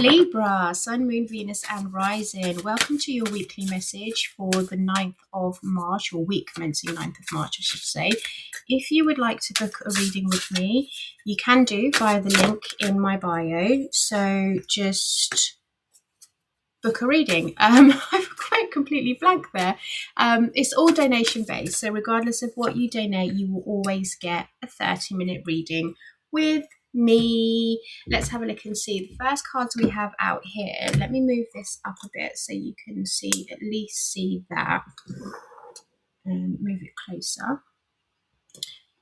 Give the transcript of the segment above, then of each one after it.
Libra, Sun, Moon, Venus and Rising. Welcome to your weekly message for the 9th of March, or week commencing 9th of March, I should say. If you would like to book a reading with me, you can do via the link in my bio. So just book a reading. I've quite completely blank there. It's all donation based. So regardless of what you donate, you will always get a 30-minute reading with me. Let's have a look and see the first cards we have out here. Let me move this up a bit so you can see, at least see that, and move it closer.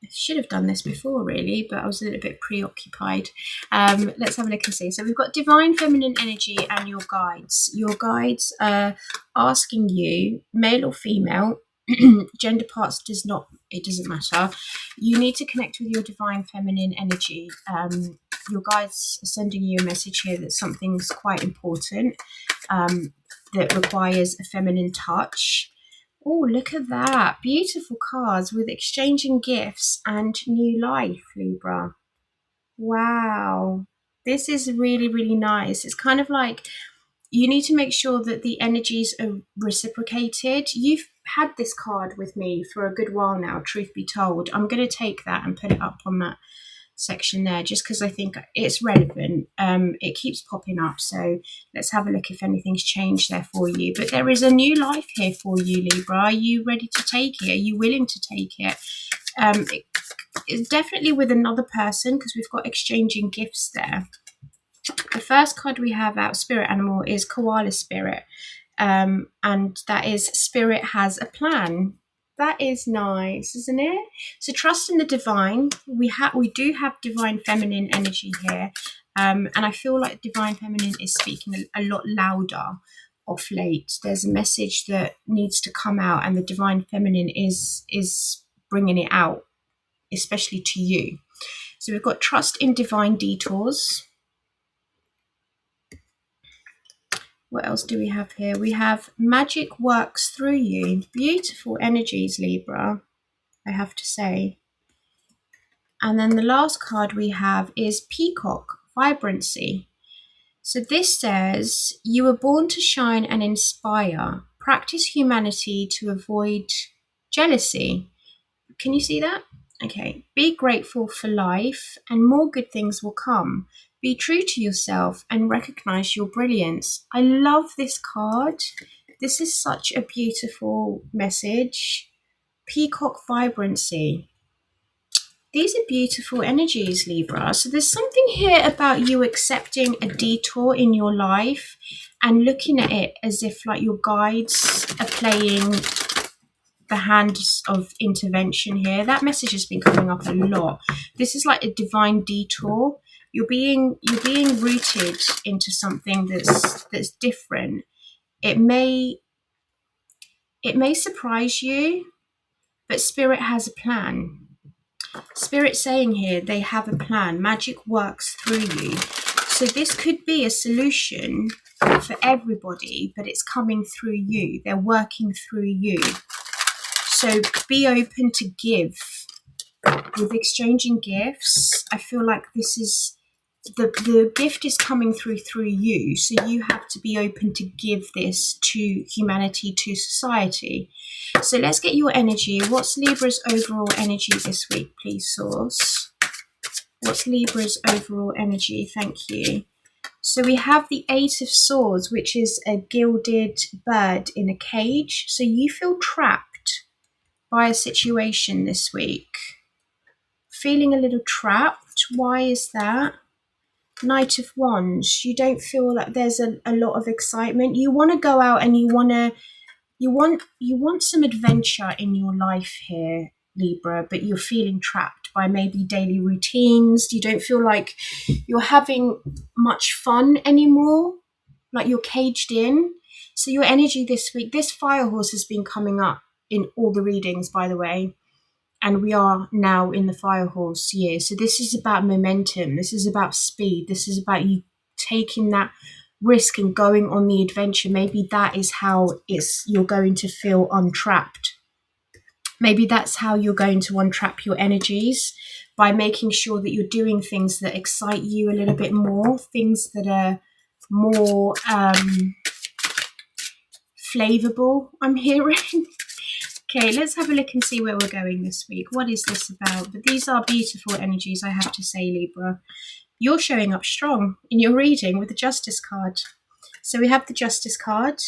I should have done this before really, but I was a little bit preoccupied. Let's have a look and see. So we've got divine feminine energy and your guides. Your guides are asking you, male or female, gender parts it doesn't matter. You need to connect with your divine feminine energy. Your guides are sending you a message here that something's quite important, that requires a feminine touch. Oh, look at that. Beautiful cards with exchanging gifts and new life, Libra. Wow. This is really, really nice. It's kind of like you need to make sure that the energies are reciprocated. You've had this card with me for a good while now, truth be told. I'm going to take that and put it up on that section there just because I think it's relevant. It keeps popping up, so let's have a look if anything's changed there for you. But there is a new life here for you, Libra. Are you ready to take it? Are you willing to take it? It's definitely with another person because we've got exchanging gifts there. The first card we have out, spirit animal, is koala spirit, and that is spirit has a plan. That is nice, isn't it? So trust in the divine. We do have divine feminine energy here, and I feel like divine feminine is speaking a lot louder of late. There's a message that needs to come out, and the divine feminine is bringing it out, especially to you. So we've got trust in divine detours. What else do we have here? We have magic works through you. Beautiful energies, Libra, I have to say. And then the last card we have is peacock, vibrancy. So this says, you were born to shine and inspire. Practice humanity to avoid jealousy. Can you see that? Okay. Be grateful for life and more good things will come. Be true to yourself and recognize your brilliance. I love this card. This is such a beautiful message. Peacock vibrancy. These are beautiful energies, Libra. So there's something here about you accepting a detour in your life and looking at it as if like your guides are playing the hands of intervention here. That message has been coming up a lot. This is like a divine detour. You're being rooted into something that's different. It may surprise you, but spirit has a plan. Spirit saying here they have a plan. Magic works through you. So this could be a solution for everybody, but it's coming through you. They're working through you. So be open to give. With exchanging gifts, I feel like this is the gift is coming through you, so you have to be open to give this to humanity, to society. So let's get your energy. What's Libra's overall energy this week, please, source? What's Libra's overall energy? Thank you. So we have the 8 of Swords, which is a gilded bird in a cage. So you feel trapped by a situation this week. Feeling a little trapped. Why is that? Knight of Wands. You don't feel like there's a lot of excitement. You want to go out and you want some adventure in your life here, Libra, but you're feeling trapped by maybe daily routines. You don't feel like you're having much fun anymore, like you're caged in. So your energy this week, this fire horse has been coming up in all the readings, by the way. And we are now in the fire horse year. So this is about momentum. This is about speed. This is about you taking that risk and going on the adventure. Maybe that is how you're going to feel untrapped. Maybe that's how you're going to untrap your energies, by making sure that you're doing things that excite you a little bit more, things that are more flavorful, I'm hearing. Okay, let's have a look and see where we're going this week. What is this about? But these are beautiful energies, I have to say, Libra. You're showing up strong in your reading with the Justice card. So we have the Justice card.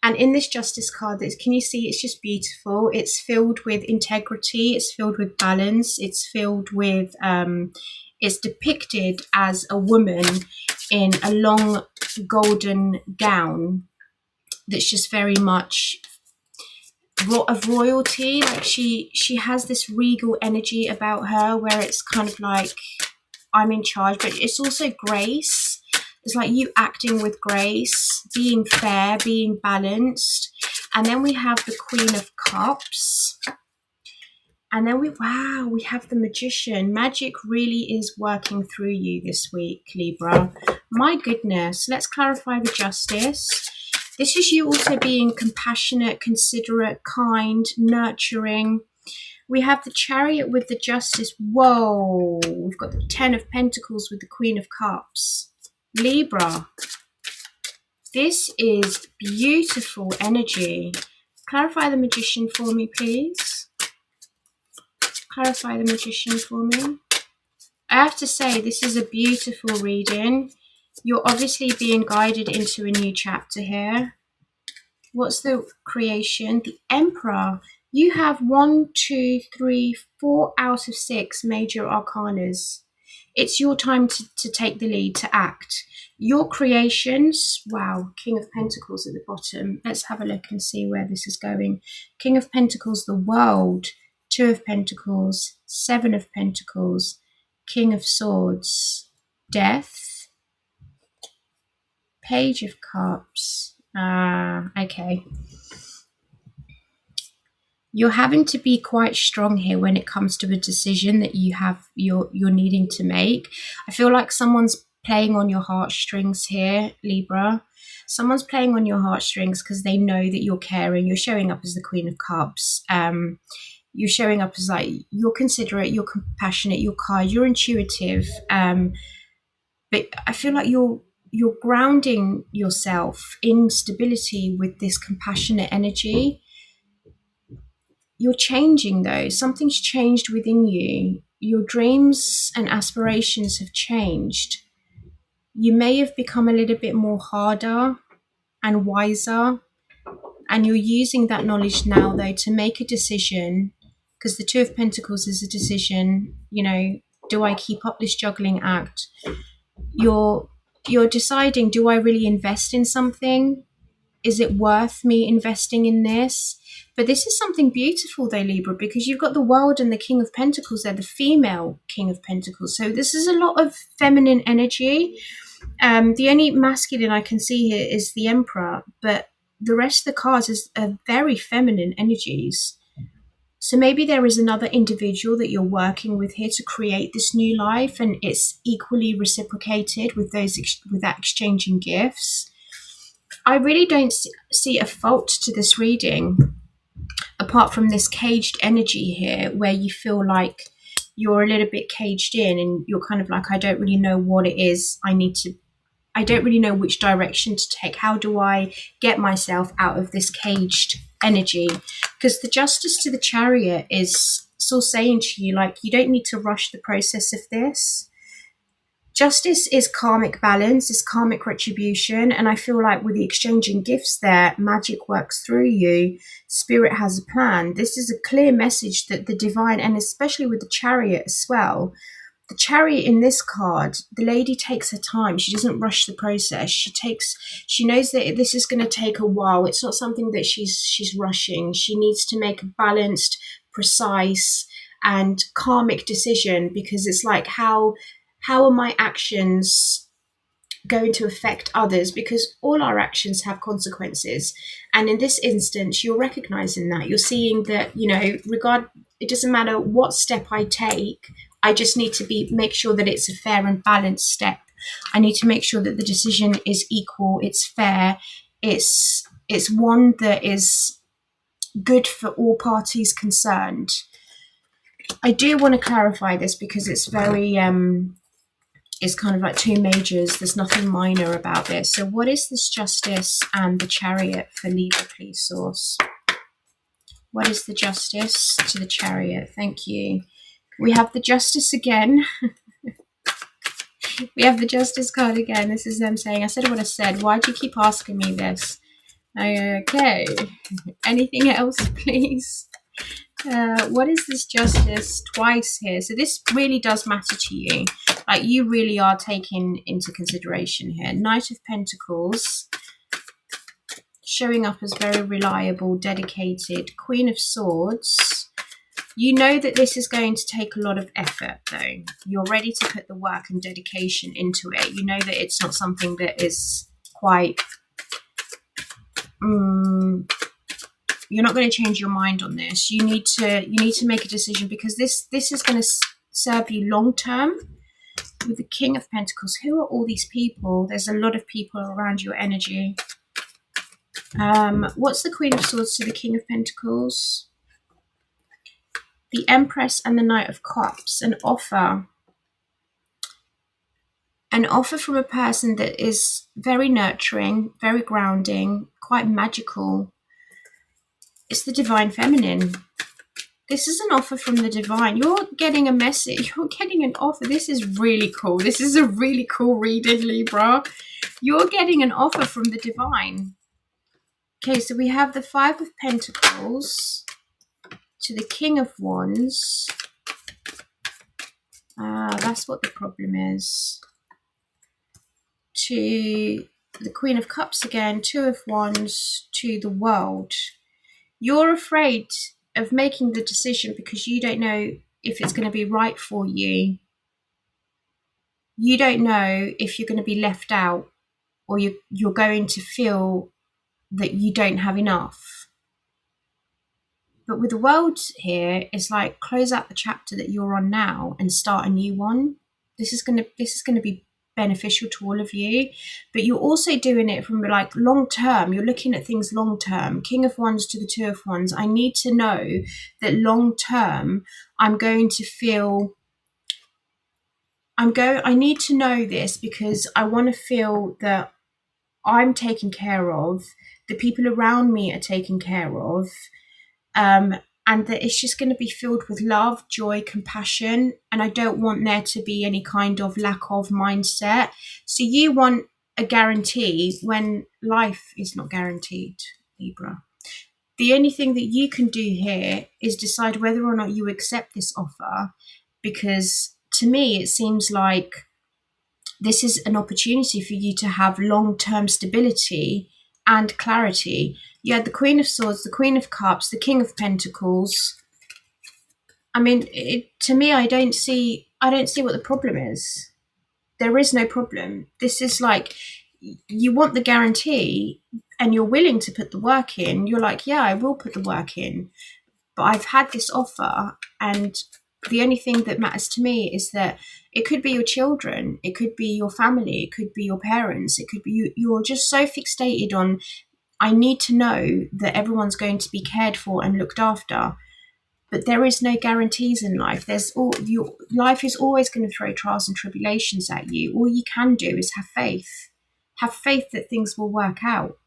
And in this Justice card, can you see it's just beautiful? It's filled with integrity. It's filled with balance. It's filled with, it's depicted as a woman in a long golden gown that's just very much of royalty. Like she has this regal energy about her where it's kind of like, I'm in charge, but it's also grace. It's like you acting with grace, being fair, being balanced. And then we have the Queen of Cups. And then we have the Magician. Magic really is working through you this week, Libra. My goodness. Let's clarify the Justice. This is you also being compassionate, considerate, kind, nurturing. We have the Chariot with the Justice. Whoa. We've got the 10 of Pentacles with the Queen of Cups. Libra. This is beautiful energy. Clarify the Magician for me, please. Clarify the Magician for me. I have to say, this is a beautiful reading. You're obviously being guided into a new chapter here. What's the creation? The Emperor. You have 1, 2, 3, 4 out of 6 major arcanas. It's your time to take the lead, to act. Your creations, wow, King of Pentacles at the bottom. Let's have a look and see where this is going. King of Pentacles, the World. 2 of Pentacles, 7 of Pentacles, King of Swords, Death, Page of Cups. Okay. You're having to be quite strong here when it comes to a decision that you're needing to make. I feel like someone's playing on your heartstrings here, Libra. Someone's playing on your heartstrings because they know that you're caring. You're showing up as the Queen of Cups. You're showing up as like, you're considerate, you're compassionate, you're kind, you're intuitive. But I feel like you're grounding yourself in stability with this compassionate energy. You're changing though. Something's changed within you. Your dreams and aspirations have changed. You may have become a little bit more harder and wiser. And you're using that knowledge now though to make a decision, because the 2 of Pentacles is a decision. You know, do I keep up this juggling act? You're deciding, do I really invest in something? Is it worth me investing in this? But this is something beautiful though, Libra, because you've got the World and the King of Pentacles there, the female King of Pentacles. So this is a lot of feminine energy. The only masculine I can see here is the Emperor, but the rest of the cards are very feminine energies. So maybe there is another individual that you're working with here to create this new life, and it's equally reciprocated with that exchanging gifts. I really don't see a fault to this reading, apart from this caged energy here, where you feel like you're a little bit caged in and you're kind of like, I don't really know what it is I don't really know which direction to take. How do I get myself out of this caged energy? Because the Justice to the Chariot is still saying to you, like, you don't need to rush the process of this. Justice is karmic balance, is karmic retribution. And I feel like with the exchanging gifts there, magic works through you. Spirit has a plan. This is a clear message that the divine, and especially with the Chariot as well, the Chariot in this card, the lady takes her time. She doesn't rush the process. She knows that this is going to take a while. It's not something that she's rushing. She needs to make a balanced, precise, and karmic decision, because it's like, how are my actions going to affect others? Because all our actions have consequences. And in this instance, you're recognizing that. You're seeing that, you know, it doesn't matter what step I take, I just need to make sure that it's a fair and balanced step. I need to make sure that the decision is equal, it's fair, it's one that is good for all parties concerned. I do want to clarify this because it's very It's kind of like two majors. There's nothing minor about this. So what is this Justice and the Chariot for Libra, please, source? What is the Justice to the Chariot? Thank you. We have the Justice again. We have the Justice card again. This is them saying, I said what I said. Why do you keep asking me this? Okay. Anything else, please? What is this Justice twice here? So this really does matter to you. Like, you really are taking into consideration here. Knight of Pentacles, showing up as very reliable, dedicated. Queen of Swords. You know that this is going to take a lot of effort, though. You're ready to put the work and dedication into it. You know that it's not something that is quite... you're not going to change your mind on this. You need to make a decision, because this is going to serve you long term. With the King of Pentacles, who are all these people? There's a lot of people around your energy. What's the Queen of Swords to the King of Pentacles? The Empress and the Knight of Cups. An offer. An offer from a person that is very nurturing, very grounding, quite magical. It's the Divine Feminine. This is an offer from the Divine. You're getting a message. You're getting an offer. This is really cool. This is a really cool reading, Libra. You're getting an offer from the Divine. Okay, so we have the Five of Pentacles to the King of Wands. That's what the problem is. To the Queen of Cups again. Two of Wands to the World. You're afraid of making the decision because you don't know if it's going to be right for you. You don't know if you're going to be left out, or you're going to feel that you don't have enough. But with the World here, it's like, close out the chapter that you're on now and start a new one. This is going to be beneficial to all of you, but you're also doing it from like long term. You're looking at things long term. King of Wands to the Two of Wands. I need to know that long term I'm going to feel I need to know this, because I want to feel that I'm taken care of, the people around me are taken care of, and that it's just going to be filled with love, joy, compassion. And I don't want there to be any kind of lack of mindset. So you want a guarantee when life is not guaranteed, Libra. The only thing that you can do here is decide whether or not you accept this offer, because to me it seems like this is an opportunity for you to have long-term stability and clarity. You had the Queen of Swords, the Queen of Cups, the King of Pentacles. I mean, to me, I don't see what the problem is. There is no problem. This is like, you want the guarantee and you're willing to put the work in. You're like, yeah, I will put the work in. But I've had this offer, and the only thing that matters to me is that it could be your children, it could be your family, it could be your parents, it could be you're just so fixated on, I need to know that everyone's going to be cared for and looked after. But there is no guarantees in life. Your life is always going to throw trials and tribulations at you. All you can do is have faith. Have faith that things will work out.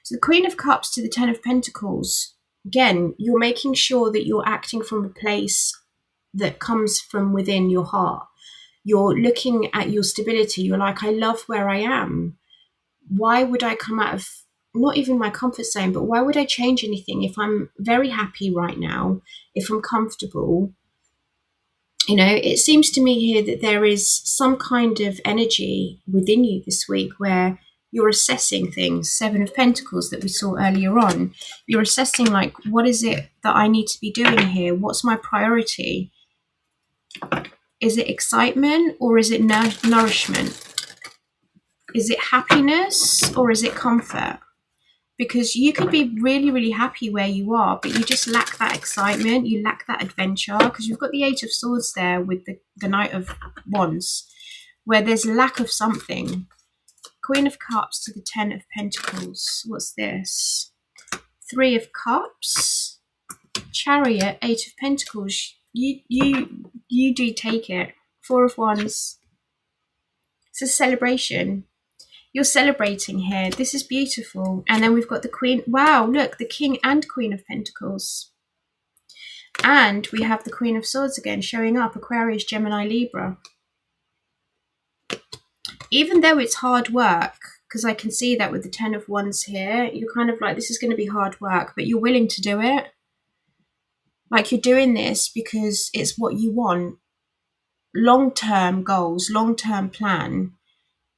So the Queen of Cups to the Ten of Pentacles. Again, you're making sure that you're acting from a place that comes from within your heart. You're looking at your stability. You're like, I love where I am. Why would I come out of not even my comfort zone, but why would I change anything if I'm very happy right now, if I'm comfortable? You know, it seems to me here that there is some kind of energy within you this week where you're assessing things. Seven of Pentacles that we saw earlier on. You're assessing, like, what is it that I need to be doing here? What's my priority? Is it excitement or is it nourishment? Is it happiness or is it comfort? Because you could be really, really happy where you are, but you just lack that excitement. You lack that adventure, because you've got the Eight of Swords there with the Knight of Wands, where there's lack of something. Queen of Cups to the Ten of Pentacles. What's this? Three of Cups. Chariot, Eight of Pentacles. You do take it. Four of Wands. It's a celebration. You're celebrating here. This is beautiful. And then we've got the Queen. Wow, look, the King and Queen of Pentacles. And we have the Queen of Swords again showing up. Aquarius, Gemini, Libra. Even though it's hard work, because I can see that with the 10 of Wands here, you're kind of like, this is going to be hard work, but you're willing to do it. Like, you're doing this because it's what you want. Long-term goals, long-term plan.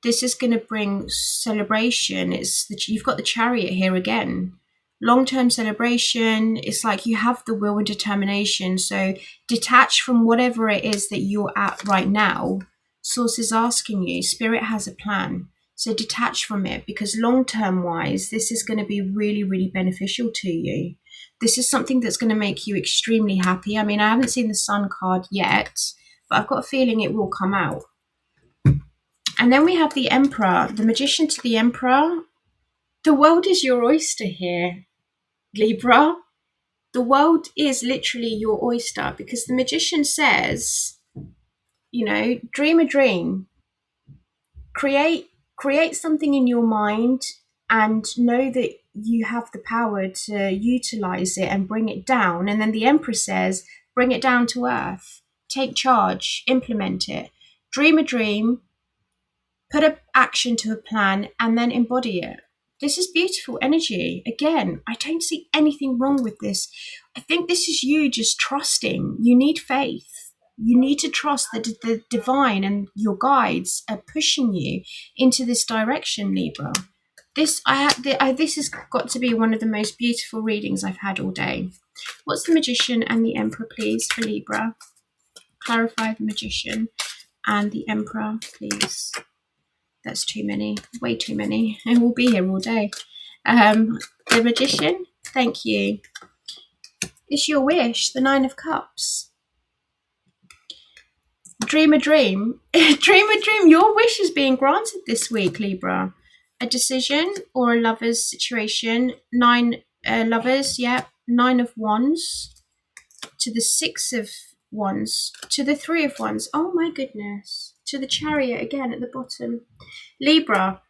This is going to bring celebration. You've got the Chariot here again. Long-term celebration. It's like you have the will and determination. So detach from whatever it is that you're at right now. Source is asking you. Spirit has a plan. So detach from it, because long-term wise, this is going to be really, really beneficial to you. This is something that's going to make you extremely happy. I mean, I haven't seen the Sun card yet, but I've got a feeling it will come out. And then we have the Emperor, the Magician to the Emperor. The world is your oyster here, Libra. The world is literally your oyster, because the Magician says, you know, dream a dream. Create something in your mind and know that you have the power to utilize it and bring it down. And then the Emperor says, bring it down to earth. Take charge, implement it. Dream a dream. Put an action to a plan and then embody it. This is beautiful energy. Again, I don't see anything wrong with this. I think this is you just trusting. You need faith. You need to trust that the divine and your guides are pushing you into this direction, Libra. This has got to be one of the most beautiful readings I've had all day. What's the Magician and the Emperor, please, for Libra? Clarify the Magician and the Emperor, please. That's too many, way too many. And we'll be here all day. The Magician, thank you. It's your wish, the 9 of Cups. Dream a dream. Dream a dream. Your wish is being granted this week, Libra. A decision or a lover's situation. 9 lovers, yeah. 9 of Wands to the 6 of Wands to the 3 of Wands. Oh my goodness. To the Chariot again at the bottom. Libra,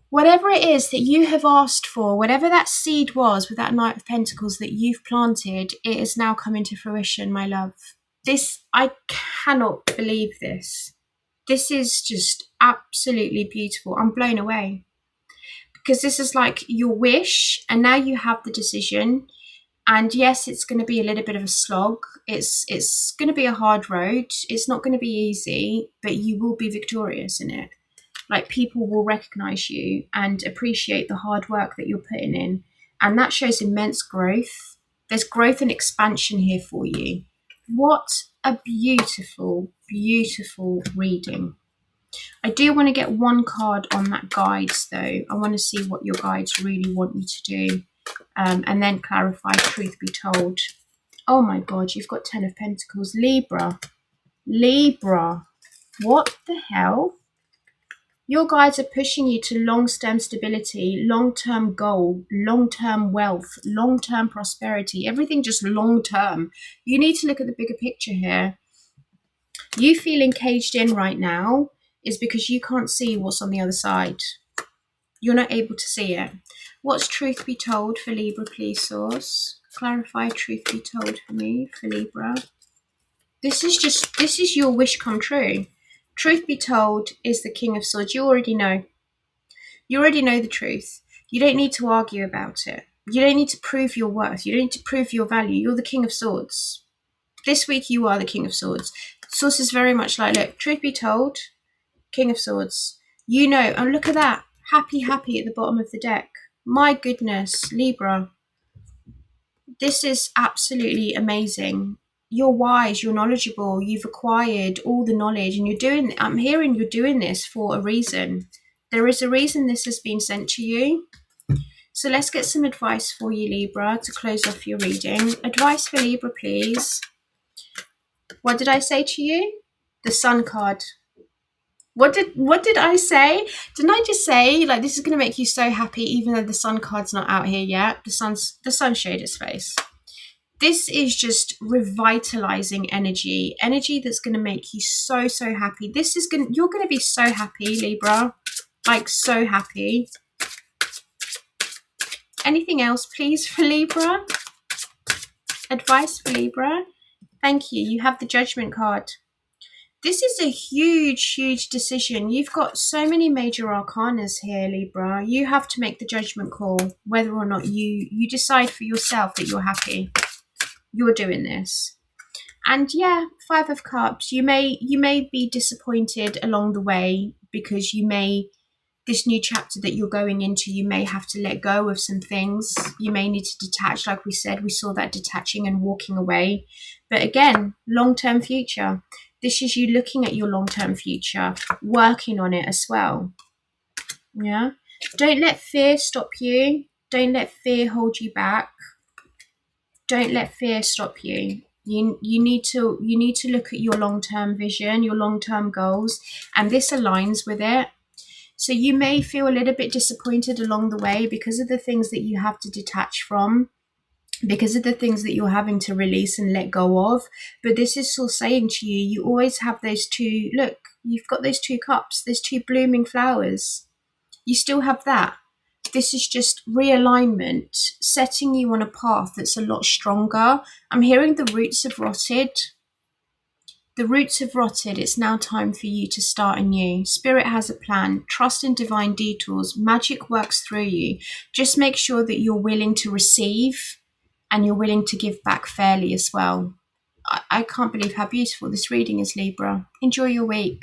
whatever it is that you have asked for, whatever that seed was with that Knight of Pentacles that you've planted, it is now coming to fruition, my love. I cannot believe this. This is just absolutely beautiful. I'm blown away. Because this is like your wish, and now you have the decision. And yes, it's going to be a little bit of a slog. It's going to be a hard road. It's not going to be easy, but you will be victorious in it. Like, people will recognize you and appreciate the hard work that you're putting in. And that shows immense growth. There's growth and expansion here for you. What a beautiful, beautiful reading. I do want to get one card on that guides though. I want to see what your guides really want you to do. And then clarify, truth be told. Oh my God, you've got 10 of Pentacles. Libra. Libra. What the hell? Your guides are pushing you to long-term stability, long-term goal, long-term wealth, long-term prosperity, everything just long-term. You need to look at the bigger picture here. You feeling caged in right now is because you can't see what's on the other side. You're not able to see it. What's truth be told for Libra, please, Source? Clarify truth be told for me, for Libra. This is your wish come true. Truth be told is the King of Swords. You already know. You already know the truth. You don't need to argue about it. You don't need to prove your worth. You don't need to prove your value. You're the King of Swords. This week you are the King of Swords. Source is very much like, look, truth be told, King of Swords. You know, and look at that. Happy, happy at the bottom of the deck. My goodness, Libra. This is absolutely amazing. You're wise, you're knowledgeable, you've acquired all the knowledge, and I'm hearing you're doing this for a reason. There is a reason this has been sent to you. So let's get some advice for you, Libra, to close off your reading. Advice for Libra, please. What did I say to you? The Sun card. What did I say? Didn't I just say, like, this is going to make you so happy even though the Sun card's not out here yet? The sun showed its face. This is just revitalizing energy that's going to make you so, so happy. You're going to be so happy, Libra, like so happy. Anything else, please, for Libra? Advice for Libra? Thank you. You have the Judgment card. This is a huge, huge decision. You've got so many major arcanas here, Libra. You have to make the judgment call whether or not you decide for yourself that you're happy. You're doing this. And yeah, Five of Cups. You may be disappointed along the way because this new chapter that you're going into, you may have to let go of some things. You may need to detach, like we said. We saw that detaching and walking away. But again, long-term future. This is you looking at your long-term future, working on it as well. Yeah. Don't let fear stop you. Don't let fear hold you back. Don't let fear stop you. You need to look at your long-term vision, your long-term goals, and this aligns with it. So you may feel a little bit disappointed along the way because of the things that you have to detach from, because of the things that you're having to release and let go of. But this is still saying to you, you always have those two, look, you've got those two cups, those two blooming flowers. You still have that. This is just realignment, setting you on a path that's a lot stronger. I'm hearing the roots have rotted. The roots have rotted. It's now time for you to start anew. Spirit has a plan. Trust in divine detours. Magic works through you. Just make sure that you're willing to receive and you're willing to give back fairly as well. I can't believe how beautiful this reading is, Libra. Enjoy your week.